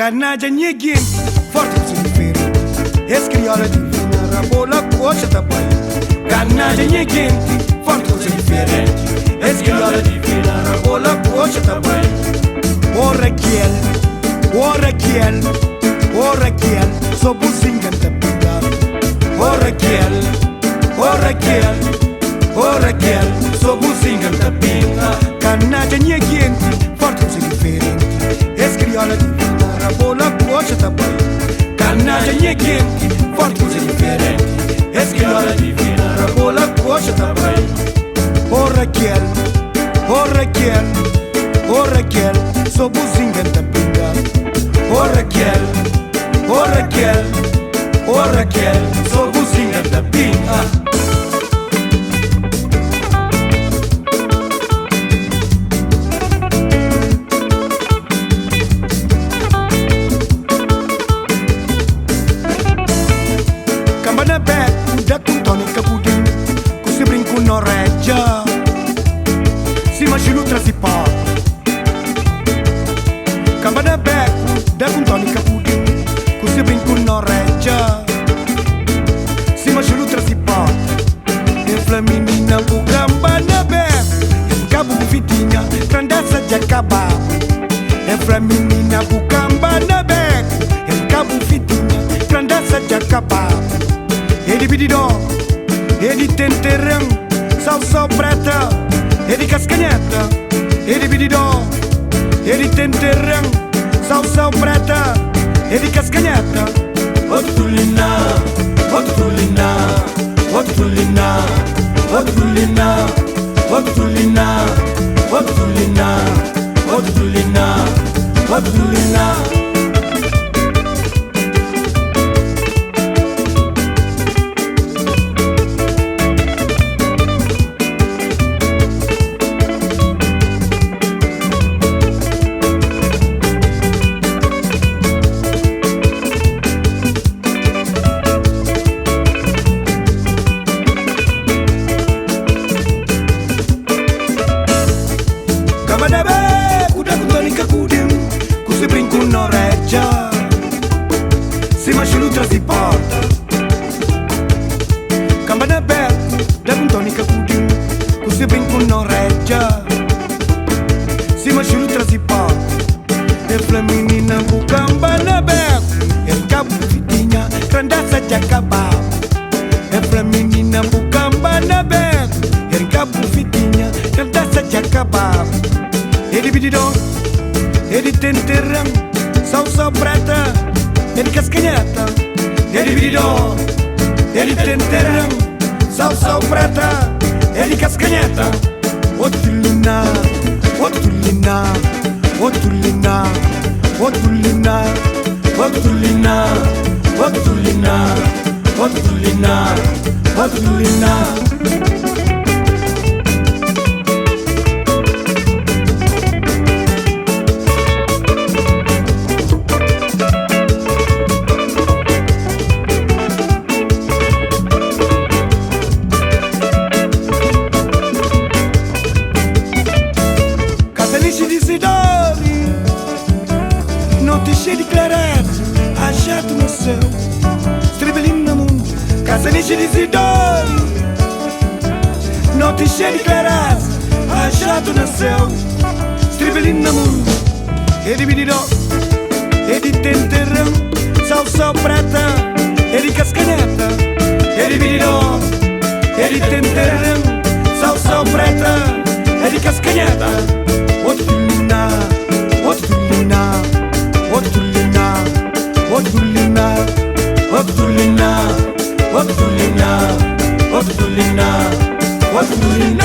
Canagem ninguém, forte e diferente. Esse crioula divina, rabola, coxa da Bahia. Canagem ninguém, forte e diferente. Esse crioula divina, rabola, coxa da Bahia. Oh Raquel, oh Raquel, oh Raquel, sou buzinga da pinga. Oh Raquel, oh Raquel, oh Raquel, sou buzinga da pinga. Canagem ninguém, forte e diferente. Esse crioula divina, rabola, coxa da Bahia. Canagem ninguém, forte e diferente. Esse crioula divina, rabola, coxa da Bahia. Oh Raquel, oh Raquel, oh Raquel, sou buzinga da pinga. Oh Raquel, oh Raquel, oh Raquel, sou buzinga da pinga. Cambana back, da com tônica pudim, com se brinco no regia. Si machilutra si pa. Cambana back, da com tônica pudim, com se brinco no regia. Si machilutra si pa. E flaminina bu cambana back, e cabo vitinha, grandeza de acabar. E flaminina bu cambana back, e cabo vitinha, grandeza de acabar. Ele bididó, ele tenterão, salsa preta, ele cascanheta. Ele bididó, ele tenterão, salsa preta, ele cascanheta. Otulina, otulina, otulina, otulina, otulina, otulina, otulina, otulina. Ele bididó, ele tenterão, salsa preta, ele cascanheta. Ele bididó, ele tenterão, salsa preta, ele cascanheta. Otulina, otulina, otulina, otulina, otulina, otulina, otulina, otulina. Noticia de clareza, achado no céu, estrebelinho no mundo, casaniche de Sidório. Noticia de clareza, achado no céu, estrebelinho no mundo. Ele bididó, ele tenterão, salsa preta, ele cascanheta. Ele bididó, ele tenterão, salsa preta, ele cascanheta. Otulina, otulina, otulina, otulina, otulina, otulina, otulina, otulina.